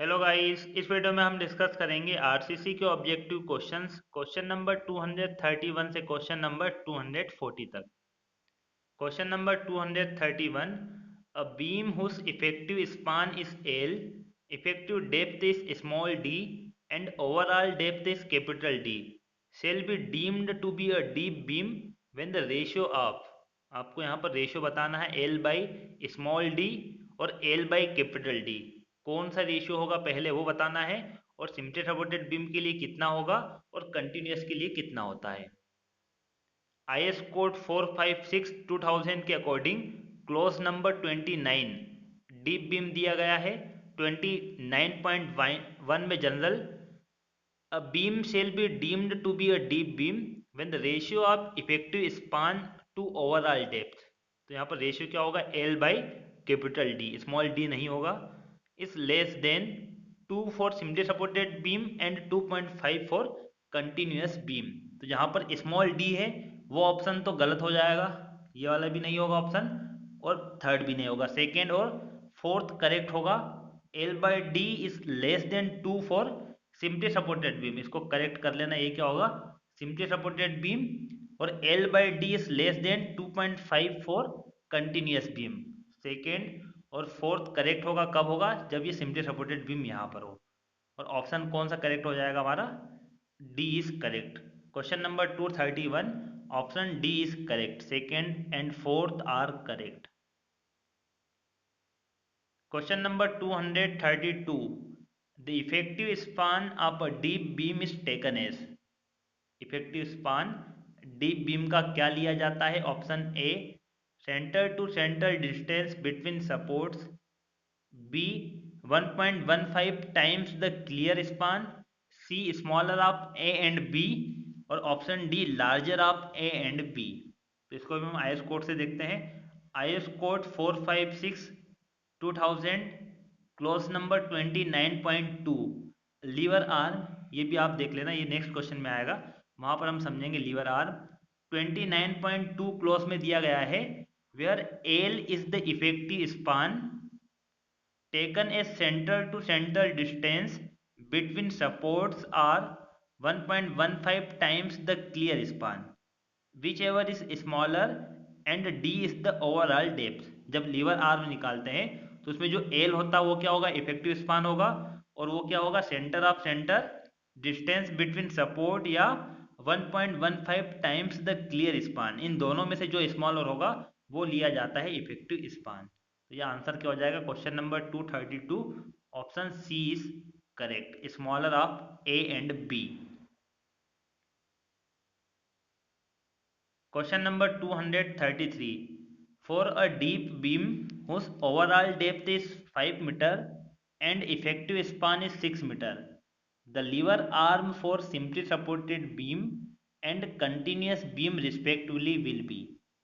Hello guys, इस video में हम डिस्कस करेंगे आरसीसी के ऑब्जेक्टिव क्वेश्चंस। क्वेश्चन नंबर 231 से क्वेश्चन नंबर 240 तक। Question number 231, a beam whose effective span is L, effective depth is small d and overall depth is capital D shall be deemed to be a deep beam when the ratio of, आपको यहाँ पर ratio बताना है L by small d और L by capital D। कौन सा ratio होगा पहले वो बताना है, और सिम्पली सपोर्टेड बीम के लिए कितना होगा और कंटिन्यूस के लिए कितना होता है। IS कोड 456 2000 के according close number 29 deep beam दिया गया है। 29.1 में general, a beam shall be deemed to be a deep beam when the ratio of effective span to overall depth, तो यहाँ पर रेशियो क्या होगा L by capital D, small d नहीं होगा, is less then 2 for simply supported beam and 2.5 for continuous beam. तो जहाँ पर स्मॉल d है वो ऑप्शन तो गलत हो जाएगा, ये वाला भी नहीं होगा ऑप्शन, और थर्ड भी नहीं होगा। सेकेंड और फोर्थ करेक्ट होगा। L by D is less then 2 for simply supported beam, इसको करेक्ट कर लेना, ये क्या होगा सिम्पली सपोर्टेड बीम, और L by D is less then 2.5 for continuous beam. Second और फोर्थ करेक्ट होगा, कब होगा जब ये सिम्पली सपोर्टेड बीम यहाँ पर हो। और ऑप्शन कौन सा करेक्ट हो जाएगा हमारा, D is correct. Question number 231, option D is correct, second and fourth are correct. Question number 232. The effective span of a deep beam is taken as, effective span deep beam का क्या लिया जाता है। Option A centre to centre distance between supports, B 1.15 times the clear span, C smaller of A and B, और option D larger of A and B. तो इसको भी हम आईएस कोड से देखते हैं। IS code 456 2000 clause number 29.2 lever arm, ये भी आप देख लेना, ये नेक्स्ट क्वेश्चन में आएगा, वहां पर हम समझेंगे लीवर आर्म। 29.2 क्लोज में दिया गया है, where L is the effective span taken as center to center distance between supports are 1.15 times the clear span, whichever is smaller, and d is the overall depth। जब liver arm निकालते हैं तो उसमें जो L होता है वो क्या होगा, इफेक्टिव स्पान होगा, और वो क्या होगा centre of centre distance between support, या 1.15 टाइम्स द क्लियर स्पान। इन दोनों में से जो स्मॉलर होगा वो लिया जाता है इफेक्टिव स्पान। तो यह आंसर क्या हो जाएगा, question number 232, option C is correct, smaller of A and B. Question number 233, for a deep beam whose overall depth is 5 meter and effective span is 6 meter, the lever arm for simply supported beam and continuous beam respectively will be।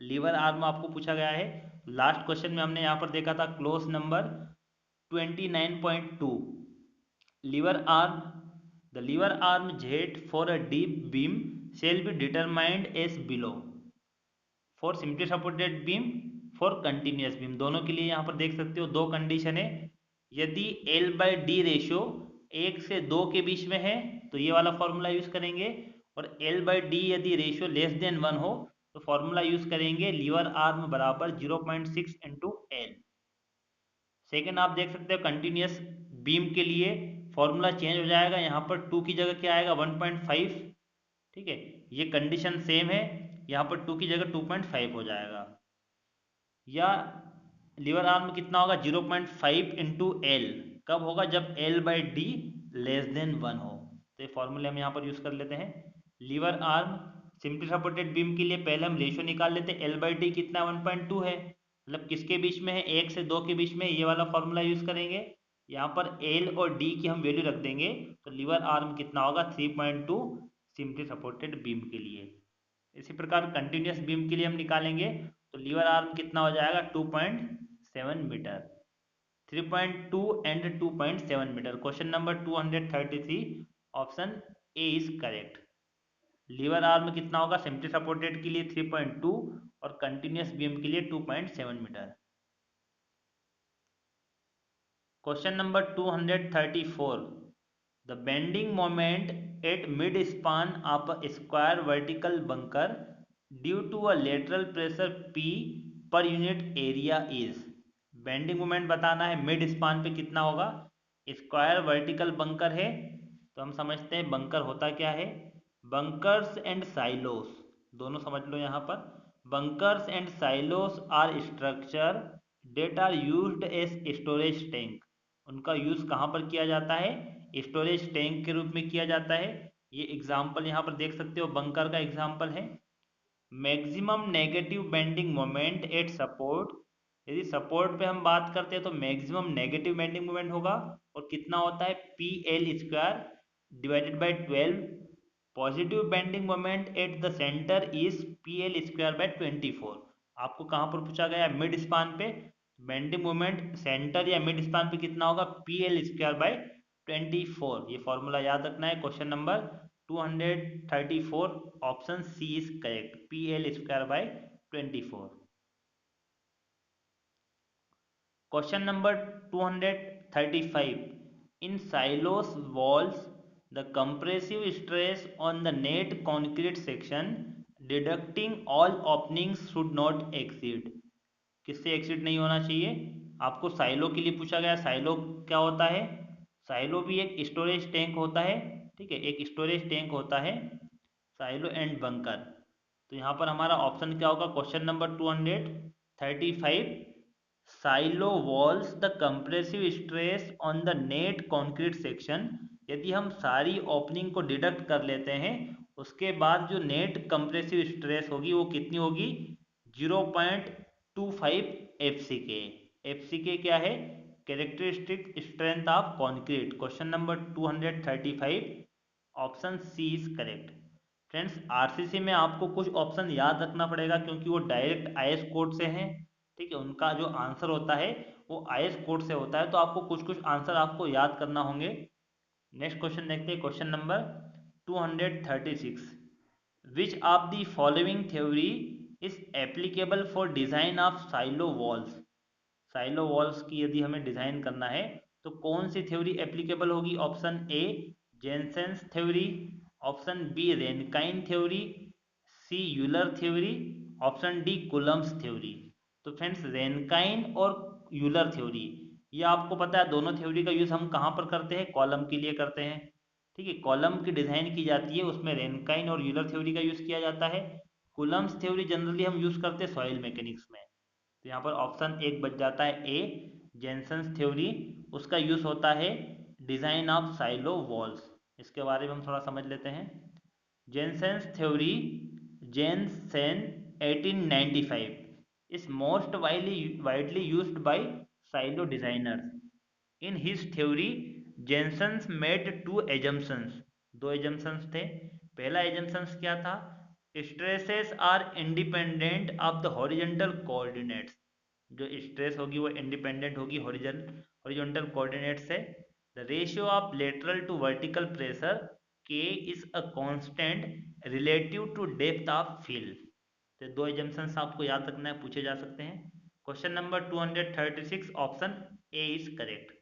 Lever arm आपको पूछा गया है, last question में हमने यहाँ पर देखा था clause number 29.2 lever arm, the lever arm Z for a deep beam shall be determined as below, for simply supported beam, for continuous beam, दोनों के लिए यहाँ पर देख सकते हो दो कंडीशन है। यदि L बाई डी रेशियो 1 से 2 के बीच में है तो ये वाला फॉर्मूला यूज करेंगे, और L बाई डी यदि रेशियो लेस देन 1 हो तो फॉर्मूला यूज करेंगे लीवर आर्म बराबर 0.6 इंटू एल। सेकेंड आप देख सकते हो कंटिन्यूस बीम के लिए फॉर्मूला चेंज हो जाएगा, यहाँ पर 2 की जगह क्या आएगा 1.5, ठीक है, ये कंडीशन सेम है, यहाँ पर 2 की जगह 2.5 हो जाएगा। या लीवर आर्म कितना होगा 0.5 इंटू एल, कब होगा जब L by D less than 1 हो। तो ये फॉर्मूले हम यहाँ पर यूज कर लेते हैं। Lever arm simply supported beam के लिए पहले हम रेशियो निकाल लेते हैं, L बाई डी कितना 1.2 है, मतलब किसके बीच में है 1 से 2 के बीच में, ये वाला फॉर्मूला यूज करेंगे। यहाँ पर L और D की हम वैल्यू रख देंगे, तो लीवर आर्म कितना होगा 3.2 सिंपली सपोर्टेड बीम के लिए। इसी प्रकार कंटिन्यूस बीम के लिए हम निकालेंगे, तो लीवर आर्म कितना हो जाएगा 2.7 metre, 3.2 and 2.7 metre. Question number 233, option A is correct. Lever arm कितना होगा सिम्पली सपोर्टेड के लिए 3.2 और कंटिन्यूस बीम के लिए 2.7 metre. Question number 234. The bending moment at mid-span of a square vertical bunker due to a lateral pressure P per unit area is. Bending moment बताना है mid span पे कितना होगा। स्क्वायर वर्टिकल बंकर है तो हम समझते हैं बंकर होता क्या है। बंकर्स एंड साइलोस दोनों समझ लो यहाँ पर। Bunkers and silos are structure that are used as storage tank. उनका यूज कहाँ पर किया जाता है, स्टोरेज टैंक के रूप में किया जाता है। ये एग्जाम्पल यहाँ पर देख सकते हो, बंकर का एग्जाम्पल है। Maximum negative bending moment at support, यदि सपोर्ट पे हम बात करते हैं तो मैक्सिमम नेगेटिव बेंडिंग मोमेंट होगा और कितना होता है P L square divided by 12। Positive bending moment at the centre is P L square by 24। आपको कहाँ पर पूछा गया है, मिड स्पान पे बेंडिंग मोमेंट सेंटर या मिड स्पान पे कितना होगा, पी एल स्क्वायर बाई 24। ये फॉर्मूला याद रखना है। Question number 234 option C is correct, P L square by 24। Question number 235. In silos walls, the compressive stress on the net concrete section deducting all openings should not exceed. किससे exceed नहीं होना चाहिए। आपको silo के लिए पूछा गया। Silo क्या होता है, साइलो भी एक स्टोरेज टैंक होता है। ठीक है, एक स्टोरेज टैंक होता है साइलो एंड बंकर। तो यहाँ पर हमारा ऑप्शन क्या होगा, question number 235, silo walls the compressive stress on the net concrete section. यदि हम सारी ओपनिंग को डिडक्ट कर लेते हैं उसके बाद जो नेट कंप्रेसिव स्ट्रेस होगी वो कितनी होगी, 0.25 FCK। FCK क्या है, characteristic strength of concrete. Question number 235 option C is correct. Friends RCC में आपको कुछ ऑप्शन याद रखना पड़ेगा क्योंकि वो डायरेक्ट आईएस कोड से हैं। ठीक है, उनका जो आंसर होता है वो आईएस कोड से होता है, तो आपको कुछ कुछ आंसर आपको याद करना होंगे। नेक्स्ट क्वेश्चन देखते हैं, question number 236। Which of the following theory is applicable for design of silo walls. Silo walls की यदि हमें डिजाइन करना है तो कौन सी थ्योरी एप्लीकेबल होगी। Option A Janssen's theory, option B Rankine theory, C Euler theory, option D Coulomb's theory. तो फ्रेंड्स रेनकाइन और यूलर थ्योरी, ये आपको पता है दोनों थ्योरी का यूज़ हम कहाँ पर करते हैं, कॉलम के लिए करते हैं। ठीक है, कॉलम की डिज़ाइन की जाती है उसमें रेनकाइन और यूलर थ्योरी का यूज़ किया जाता है। कूलम्ब्स थ्योरी जनरली हम यूज़ करते हैं सॉइल मैकेनिक्स में। तो यहाँ पर ऑप्शन एक बच जाता है ए जेनसेंस थ्योरी, उसका यूज़ होता है डिज़ाइन ऑफ साइलो वॉल्स। इसके बारे में हम थोड़ा समझ लेते हैं। जेनसेंस theory, Jensen 1895 is most widely used by silo designers. In his theory, Jensen made two assumptions. दो assumptions थे। पहला assumptions क्या था, stresses are independent of the horizontal coordinates। जो स्ट्रेस होगी वो इंडिपेंडेंट होगी हॉरिजॉन्टल कोऑर्डिनेट से। The ratio of lateral to vertical pressure के is a constant relative to depth of fill. तो दो एजम्पशंस आपको याद रखना है, पूछे जा सकते हैं। Question number 236 option A is correct.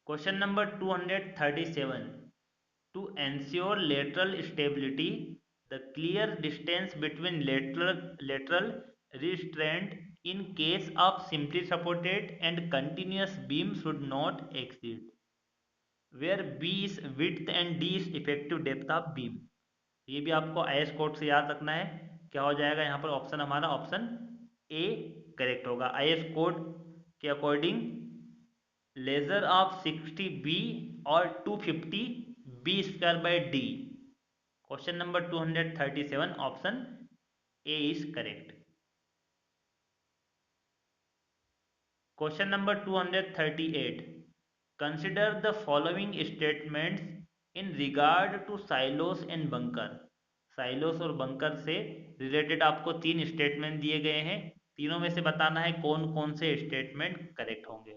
Question number 237, to ensure lateral stability, the clear distance between lateral restraint in case of simply supported and continuous beam should not exceed, where B is width and D is effective depth of beam। ये भी आपको IS code से याद रखना है। क्या हो जाएगा यहाँ पर ऑप्शन, हमारा ऑप्शन ए करेक्ट होगा। आईएस कोड के अकॉर्डिंग लेजर ऑफ 60 बी और 250 B square by D. Question number 237 option A is correct. Question number 238, consider the following statements in regard to silos and bunker. Silos और bunker से related आपको तीन statement दिए गए हैं, तीनों में से बताना है कौन कौन से स्टेटमेंट करेक्ट होंगे।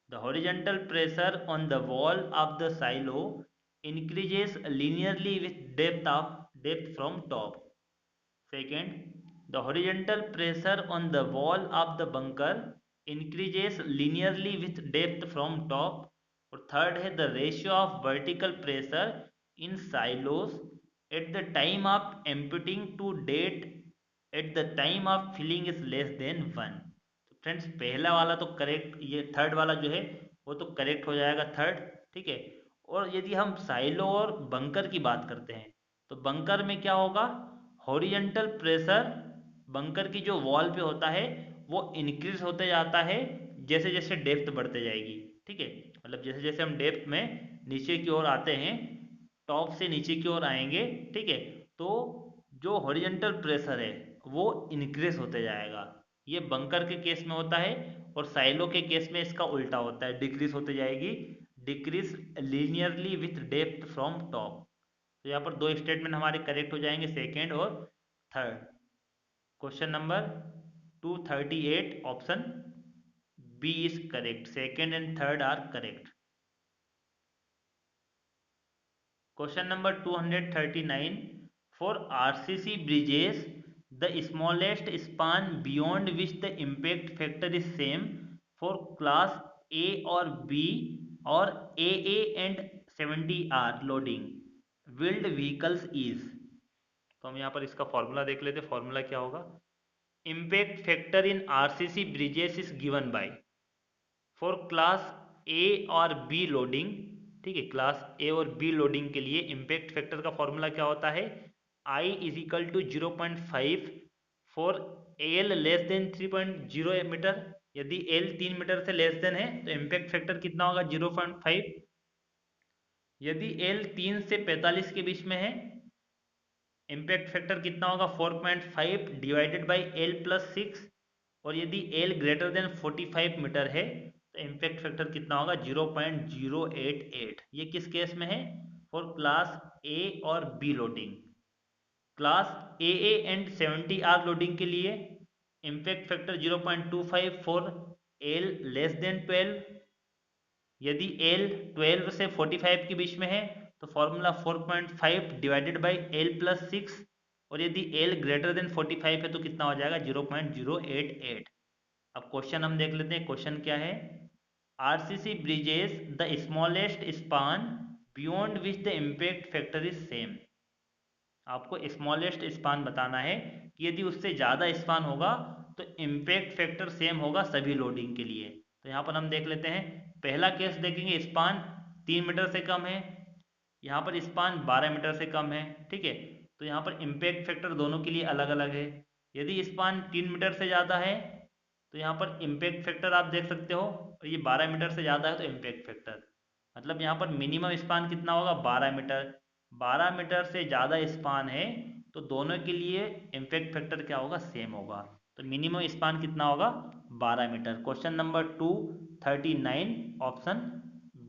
The horizontal pressure on the wall of the silo increases linearly with depth from top. Second, the horizontal pressure on the wall of the bunker increases linearly with depth from top. और third है the ratio of vertical pressure in silos at the time of emptying to that at the time of filling is less than 1। तो friends पहला वाला तो correct, ये third वाला जो है वो तो करेक्ट हो जाएगा थर्ड, ठीक है। और यदि हम साइलो और बंकर की बात करते हैं तो बंकर में क्या होगा, हॉरिजेंटल प्रेशर बंकर की जो वॉल पे होता है वो इंक्रीज होते जाता है जैसे जैसे डेप्थ बढ़ते जाएगी, ठीक है। मतलब जैसे जैसे हम डेप्थ में नीचे की ओर आते हैं, टॉप से नीचे की ओर आएंगे, ठीक है, तो जो हॉरिजेंटल प्रेशर है वो इंक्रीज होते जाएगा। ये बंकर के केस में होता है और साइलो के केस में इसका उल्टा होता है, डिक्रीज होते जाएगी, decrease linearly with depth from top. तो यहाँ पर दो स्टेटमेंट हमारे करेक्ट हो जाएंगे, सेकेंड और third. Question number 238 option B is correct, second and third are correct. Question number 239 for RCC bridges the smallest span beyond which the impact factor is same for class A और B और A and 70 R loading wheeled vehicles is. तो हम यहाँ पर इसका formula देख लेते, formula क्या होगा। Impact factor in RCC bridges is given by, for class A और बी लोडिंग, ठीक है, क्लास ए और बी लोडिंग के लिए इम्पैक्ट फैक्टर का फॉर्मूला क्या होता है, I is equal to 0.5 for L less than 3.0 metre. यदि एल 3 मीटर से लेस देन है तो इम्पैक्ट फैक्टर कितना होगा 0.5। यदि एल 3 से 45 के बीच में है, इम्पैक्ट फैक्टर कितना होगा 4.5 डिवाइडेड बाई एल प्लस 6। और यदि एल ग्रेटर देन 45 मीटर है तो इम्पैक्ट फैक्टर कितना होगा 0.088। ये किस केस में है, फॉर क्लास ए और B loading. Class A and 70 R loading के लिए impact factor 0.25 for L less than 12। यदि एल 12 से 45 के बीच में है तो formula 4.5 divided by L plus 6। और यदि एल ग्रेटर देन 45 है तो कितना हो जाएगा 0.088। अब क्वेश्चन हम देख लेते हैं, क्वेश्चन क्या है। RCC bridges the smallest span beyond which the impact factor is same. आपको स्मॉलेस्ट स्पान बताना है कि यदि उससे ज़्यादा स्पान होगा तो इम्पैक्ट फैक्टर सेम होगा सभी लोडिंग के लिए। तो यहाँ पर हम देख लेते हैं, पहला केस देखेंगे, स्पान 3 मीटर से कम है, यहाँ पर स्पान 12 मीटर से कम है, ठीक है। तो यहाँ पर इम्पैक्ट फैक्टर दोनों के लिए अलग अलग है। यदि स्पान 3 मीटर से ज़्यादा है तो यहाँ पर इम्पैक्ट फैक्टर आप देख सकते हो, और ये 12 मीटर से ज़्यादा है तो इम्पैक्ट फैक्टर, मतलब यहाँ पर मिनिमम स्पान कितना होगा 12 मीटर। 12 मीटर से ज़्यादा स्पान है तो दोनों के लिए इम्पैक्ट फैक्टर क्या होगा, सेम होगा। तो मिनिमम स्पान कितना होगा 12 metre. Question number 239 option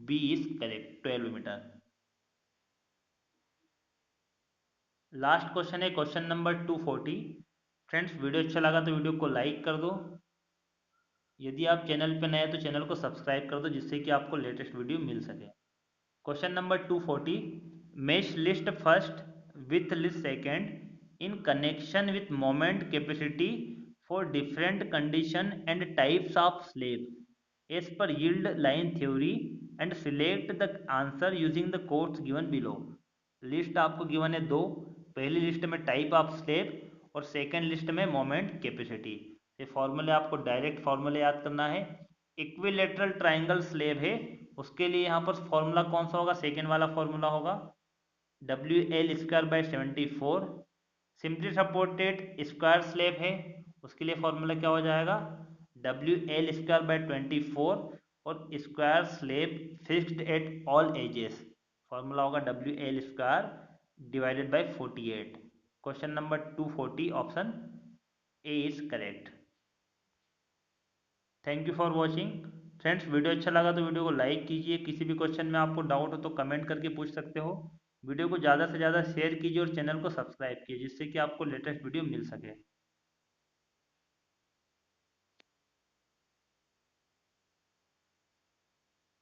B is correct, 12 metre. Last question है क्वेश्चन नंबर 240। फ्रेंड्स वीडियो अच्छा लगा तो वीडियो को लाइक कर दो, यदि आप चैनल पर नए हैं तो चैनल को सब्सक्राइब कर दो जिससे कि आपको लेटेस्ट वीडियो मिल सके। Question number 240, match list first with list second in connection with moment capacity for different condition and types of slab as per yield line theory and select the answer using the codes given below. List आपको given है दो, पहली list में type of slab और second list में moment capacity. ये फॉर्मूले आपको डायरेक्ट फॉर्मूले याद करना है। इक्विलेटरल ट्राइंगल स्लेब है उसके लिए यहाँ पर फॉर्मूला कौन सा होगा, सेकेंड वाला फॉर्मूला होगा, WL²/74। Simply supported square slab है उसके लिए फॉर्मूला क्या हो जाएगा, WL²/24। और square slab fixed at all ages, formula होगा WL²/48। Question number 240 option A is correct. Thank you for watching. Friends video अच्छा लगा तो वीडियो को लाइक कीजिए, किसी भी क्वेश्चन में आपको डाउट हो तो कमेंट करके पूछ सकते हो। वीडियो को ज़्यादा से ज़्यादा शेयर कीजिए और चैनल को सब्सक्राइब कीजिए जिससे कि आपको लेटेस्ट वीडियो मिल सके।